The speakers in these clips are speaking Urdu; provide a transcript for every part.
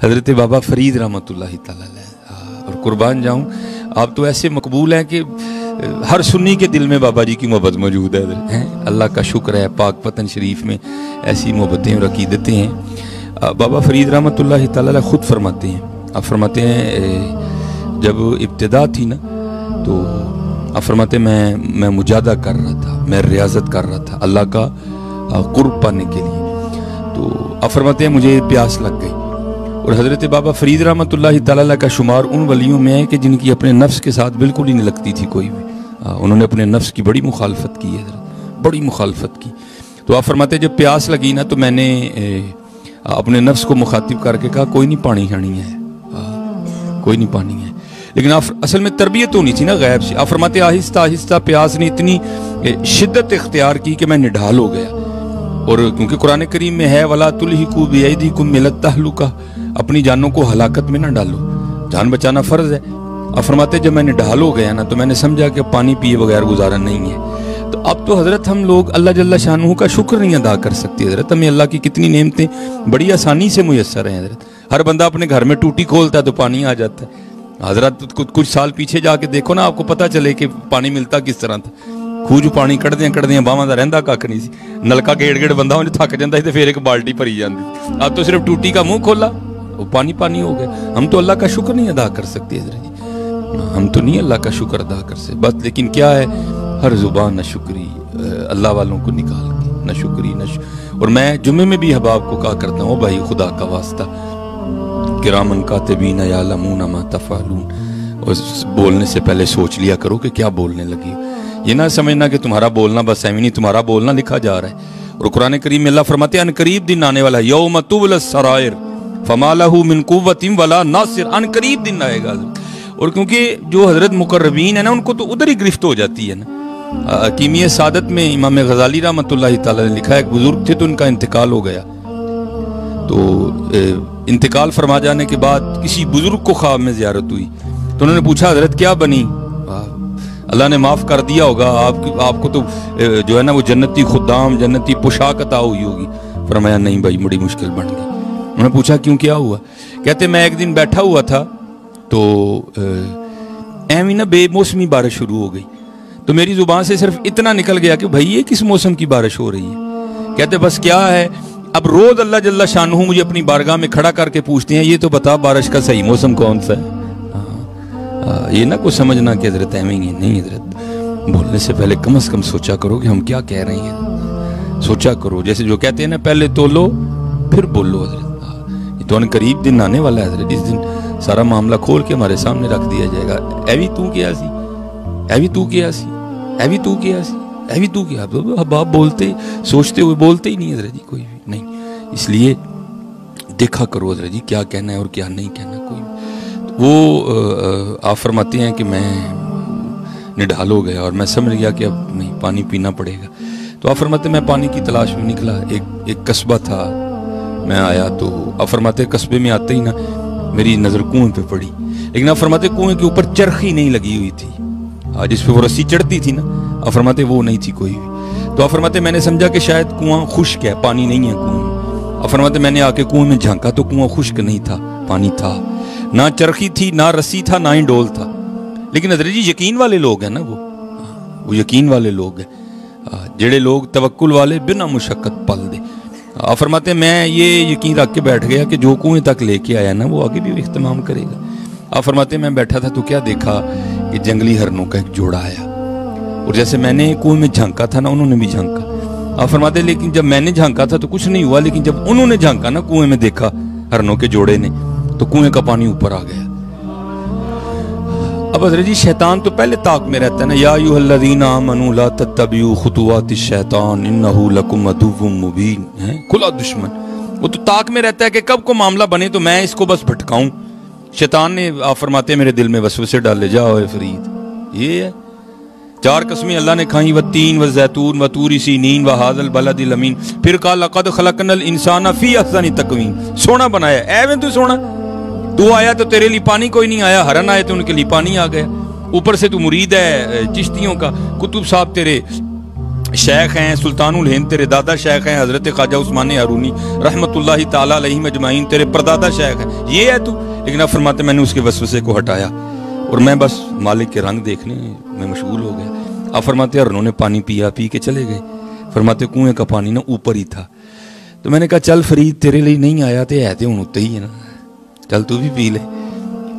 حضرت بابا فرید رحمۃ اللہ تعالی علیہ، اور قربان جاؤں آپ تو ایسے مقبول ہیں کہ ہر سنی کے دل میں بابا جی کی محبت موجود ہے۔ اللہ کا شکر ہے، پاک وطن شریف میں ایسی محبتیں اور عقیدتیں ہیں۔ بابا فرید رحمۃ اللہ تعالی علیہ خود فرماتے ہیں، آپ فرماتے ہیں جب ابتدا تھی نا تو آپ فرماتے میں مجاہدہ کر رہا تھا، میں ریاضت کر رہا تھا اللہ کا قرب پانے کے لیے، تو آپ فرماتے ہیں مجھے پیاس لگ گئی۔ اور حضرت بابا فرید رحمۃ اللہ تعالی علیہ کا شمار ان ولیوں میں ہے کہ جن کی اپنے نفس کے ساتھ بالکل ہی نہیں لگتی تھی کوئی بھی، انہوں نے اپنے نفس کی بڑی مخالفت کی ہے، بڑی مخالفت کی۔ تو آپ فرماتے ہیں جب پیاس لگی نا تو میں نے اپنے نفس کو مخاطب کر کے کہا کوئی نہیں پانی شانی ہے، کوئی نہیں پانی ہے، لیکن اصل میں تربیت ہونی تھی نا غیب سے۔ آپ فرماتے آہستہ آہستہ پیاس نے اتنی شدت اختیار کی کہ میں نڈھال ہو گیا، اور کیونکہ قرآن کریم میں ہے وَلَا تُلْهِكُوا بِأَيْدِيكُمْ إِلَى التَّهْلُكَةِ، اپنی جانوں کو ہلاکت میں نہ ڈالو، جان بچانا فرض ہے۔ آپ فرماتے جب میں نڈھال ہو گیا نا تو میں نے سمجھا کہ پانی پیے بغیر گزارا نہیں ہے۔ تو اب تو حضرت ہم لوگ اللہ جل شانہ کا شکر نہیں ادا کر سکتے حضرت، ہمیں اللہ کی کتنی نعمتیں بڑی آسانی سے میسر ہیں حضرت۔ ہر بندہ اپنے گھر میں ٹوٹی کھولتا ہے تو پانی آ جاتا ہے حضرت۔ کچھ سال پیچھے جا کے دیکھو نا، آپ کو پتہ چلے کہ پانی ملتا کس طرح تھا۔ خوج پانی کڑدیاں باواں دا رہندا کھ نہیں سی، نلکا گیڑ بندہ ہوں تھک جاندا سی تے پھر ایک بالٹی بھری جاندی، اب تو صرف ٹوٹی کا منہ کھولا وہ پانی ہو گیا۔ ہم تو اللہ کا شکر نہیں ادا کر سکتے حضرت جی، ہم تو نہیں اللہ کا شکر ادا کر سکتے بس۔ لیکن کیا ہے، ہر زبان نہ شکری اللہ والوں کو نکال کے نہ شکری اور میں جمعے میں بھی احباب کو کہا کرتا ہوں بھائی خدا کا واسطہ کرامن کاتبین یعلمون ما تفعلون، اور بولنے سے پہلے سوچ لیا کرو کہ کیا بولنے لگی، یہ نہ سمجھنا کہ تمہارا بولنا بس ایویں نہیں، تمہارا بولنا لکھا جا رہا ہے۔ اور قرآن کریم میں اللہ فرماتے ہیں ان قریب دن آنے والا ہے، یوم تبلی السرائر فما لہ من قوۃ ولا ناصر، ان قریب دن آئے گا۔ اور کیونکہ جو حضرت مقربین ہیں نا ان کو تو ادھر ہی گرفت ہو جاتی ہے نا۔ حکیمیہ سعادت میں امام غزالی رحمۃ اللہ تعالی نے لکھا ہے، ایک بزرگ تھے تو ان کا انتقال ہو گیا، تو انتقال فرما جانے کے بعد کسی بزرگ کو خواب میں زیارت ہوئی تو انہوں نے پوچھا حضرت کیا بنی؟ اللہ نے معاف کر دیا ہوگا آپ کو تو جو ہے نا وہ جنتی خدام جنتی پوشاک عطا ہوئی ہوگی۔ فرمایا نہیں بھائی بڑی مشکل بن گئی۔ انہوں نے پوچھا کیوں، کیا ہوا؟ کہتے میں ایک دن بیٹھا ہوا تھا تو ایویں نا بے موسمی بارش شروع ہو گئی، تو میری زبان سے صرف اتنا نکل گیا کہ بھائی یہ کس موسم کی بارش ہو رہی ہے؟ کہتے بس کیا ہے، اب روز اللہ جل شانہ مجھے اپنی بارگاہ میں کھڑا کر کے پوچھتے ہیں یہ تو بتا بارش کا صحیح موسم کون سا ہے۔ یہ نہ کوئی سمجھنا کہ حضرت ایویں ہی نہیں حضرت، بولنے سے پہلے کم از کم سوچا کرو کہ ہم کیا کہہ رہے ہیں، سوچا کرو۔ جیسے جو کہتے ہیں نا پہلے تولو پھر بولو حضرت، یہ تو ان قریب دن آنے والا ہے حضرت، جس دن سارا معاملہ کھول کے ہمارے سامنے رکھ دیا جائے گا۔ ایوی تو کیا سی، ایوی تو کیا سی، ایوی تو کیا سی، ایوی تو کیا، اب آپ بولتے سوچتے ہوئے بولتے ہی نہیں حضرت جی کوئی بھی نہیں۔ اس لیے دیکھا کرو حضرت جی کیا کہنا ہے اور کیا نہیں کہنا کوئی بھی۔ وہ آپ فرماتے ہیں کہ میں نڈھال ہو گیا اور میں سمجھ گیا کہ اب نہیں پانی پینا پڑے گا، تو آپ فرماتے ہیں میں پانی کی تلاش میں نکلا، ایک قصبہ تھا، میں آیا تو آپ فرماتے ہیں قصبے میں آتے ہی نا میری نظر کنویں پہ پڑی، لیکن آپ فرماتے ہیں کنویں کے اوپر چرخی نہیں لگی ہوئی تھی جس پہ وہ رسی چڑھتی تھی نا، آپ فرماتے ہیں وہ نہیں تھی کوئی بھی۔ تو آپ فرماتے ہیں میں نے سمجھا کہ شاید کنواں خشک ہے، پانی نہیں ہے کنویں میں۔ آپ فرماتے ہیں میں نے آ کے کنویں میں جھانکا تو کنواں خشک نہیں تھا، پانی تھا، نہ چرخی تھی نہ رسی تھا نہ ہی ڈول تھا۔ لیکن حضرت جی یقین والے لوگ ہیں نا، وہ یقین والے لوگ ہیں جڑے لوگ توکل والے بنا مشقت پل دے۔ آپ فرماتے ہیں میں یہ یقین رکھ کے بیٹھ گیا کہ جو کنویں تک لے کے آیا نا وہ آگے بھی اہتمام کرے گا۔ آپ فرماتے ہیں میں بیٹھا تھا تو کیا دیکھا کہ جنگلی ہرنوں کا ایک جوڑا آیا، اور جیسے میں نے کنویں میں جھانکا تھا نا انہوں نے بھی جھانکا۔ آپ فرماتے ہیں لیکن جب میں نے جھانکا تھا تو کچھ نہیں ہوا، لیکن جب انہوں نے جھانکا نا کنویں میں دیکھا ہرنوں کے جوڑے نے تو کنویں کا پانی اوپر آ گیا۔ اب حضرت جی شیطان تو پہلے طاق میں رہتا ہے نا، یا ایھا الذین آمنوا لا تتبعوا خطوات الشیطان انہ لکم عدو مبین، کھلا دشمن، وہ تو طاق میں رہتا ہے کہ کب کو معاملہ بنے تو میں اس کو بس بھٹکاؤں۔ شیطان نے آپ فرماتے ہیں میرے دل میں وسوسے ڈالے، جاؤ اے فرید، یہ ہے 4 قسمیں اللہ نے کھائیں، والتین والزیتون وطور سینین وہذا البلد الامین، پھر کہا لقد خلقنا الانسان فی احسن تقویم، سونا بنایا، ایویں تو سونا، تو آیا تو تیرے لیے پانی کوئی نہیں آیا، ہرن آئے تو ان کے لیے پانی آ گیا، اوپر سے تو مرید ہے چشتیوں کا، کتب صاحب تیرے شیخ ہیں سلطان الہند تیرے دادا شیخ ہیں حضرت خواجہ عثمان ہارونی رحمت اللہ تعالیٰ علیہ اجمعین تیرے پردادا شیخ ہیں، یہ ہے تو. لیکن اب فرماتے میں نے اس کے وسوسے کو ہٹایا اور میں بس مالک کے رنگ دیکھنے میں مشغول ہو گیا. اب فرماتے ہرنوں نے پانی پیا، پی کے چلے گئے. فرماتے کنویں کا پانی نا اوپر ہی تھا. تو میں نے کہا چل فرید تیرے لیے نہیں آیا تے ہے تے ہن اتے ہی ہے نا، چل تو بھی پی لے.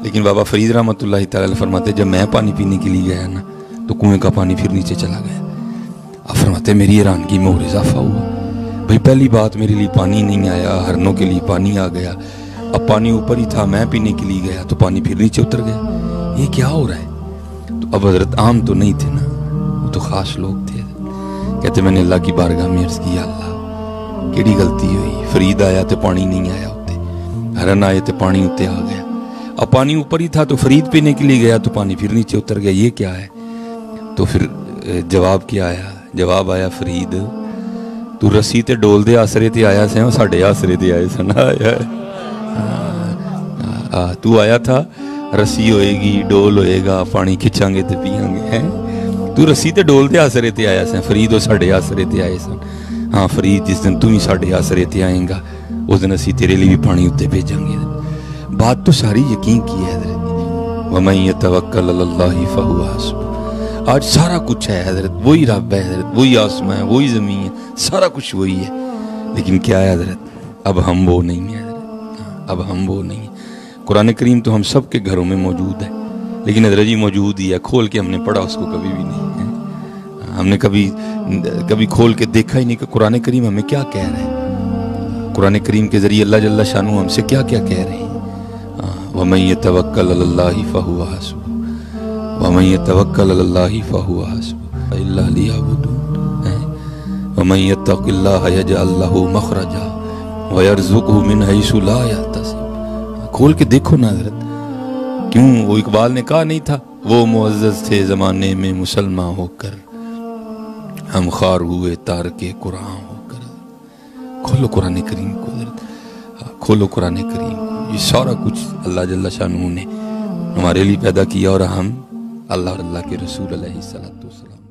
لیکن بابا فرید رحمت اللہ تعالیٰ فرماتے جب میں پانی پینے کے لیے گیا نا تو کنویں کا پانی پھر نیچے چلا گیا. اب فرماتے میری حیرانگی میں اور اضافہ ہوا. بھئی پہلی بات میرے لیے پانی نہیں آیا، ہرنوں کے لیے پانی آ گیا. اب پانی اوپر ہی تھا، میں پینے کے لیے گیا تو پانی پھر نیچے اتر گیا. یہ کیا ہو رہا ہے؟ تو اب حضرت عام تو نہیں تھے نا، وہ تو خاص لوگ تھے. کہتے میں نے اللہ کی بارگاہ میں عرض کیا اللہ کیڑی غلطی ہوئی، فرید آیا تو پانی نہیں آیا ہوتے، ہرن آئے تو پانی اتنے آ گیا. اب پانی اوپر ہی تھا تو فرید پینے کے لیے گیا تو پانی پھر نیچے اتر گیا، یہ کیا ہے؟ تو پھر جواب کیا آیا؟ جواب آیا فرید تو رسی تے ڈول دے آسرے تے آیا سے ساڑھے آسرے تے آئے سن. تو آیا تھا رسی ہوئے گی ڈول ہوئے گا پانی کھچاں گے تے پیاں گے، تو رسی تے ڈول دے آسرے تے آیا سے، فرید وہ ساڑھے آسرے تے آئے سن. ہاں فرید جس دن تو ہی ساڑھے آسرے تے آئیں گا اس دن اسی تیرے لیے بھی پانی اتنے بھیجاں گے. بات تو ساری یقین کی ہے حضرت. وَمَن يَتَوَكَّلْ عَلَى اللَّهِ فَهُوَ حَسْبُهُ. آج سارا کچھ ہے حضرت، وہی رب ہے حضرت، وہی آسمان ہے، وہی زمین ہے، سارا کچھ وہی ہے. لیکن کیا ہے حضرت اب ہم وہ نہیں ہیں حضرت، اب ہم وہ نہیں ہیں. قرآن کریم تو ہم سب کے گھروں میں موجود ہے لیکن حضرت جی موجود ہی ہے، کھول کے ہم نے پڑھا اس کو کبھی بھی نہیں ہے. ہم نے کبھی کھول کے دیکھا ہی نہیں کہ قرآن کریم ہمیں کیا کہہ رہے ہیں. قرآن کریم کے ذریعے اللہ جل شانہ ہم سے کیا کیا کہہ رہے ہیں. وَمَن يَتَوَكَّلْ عَلَى اللَّهِ فَهُوَ حَسْبُهُ وَمَن يَتَوَكَّلْ عَلَى اللَّهِ فَهُوَ حَسْبُهُ إِلَّا لِيَعْبُدُونِ وَمَن يَتَّقِ اللَّهَ يَجْعَل لَّهُ مَخْرَجًا وَيَرْزُقْهُ مِنْ حَيْثُ لَا يَحْتَسِبُ. کھول کے دیکھو نا حضرت، کیوں وہ اقبال نے کہا نہیں تھا وہ معزز تھے زمانے میں مسلمان ہو کر، ہم خوار ہوئے تارک قرآن ہو کر. کھولو قرآن کریم کو حضرت، کھولو قرآن کریم کو. یہ سارا کچھ اللہ جل شانہ نے ہمارے لیے پیدا کیا اور ہم اللہ اور اللہ کے رسول علیہ الصلوۃ والسلام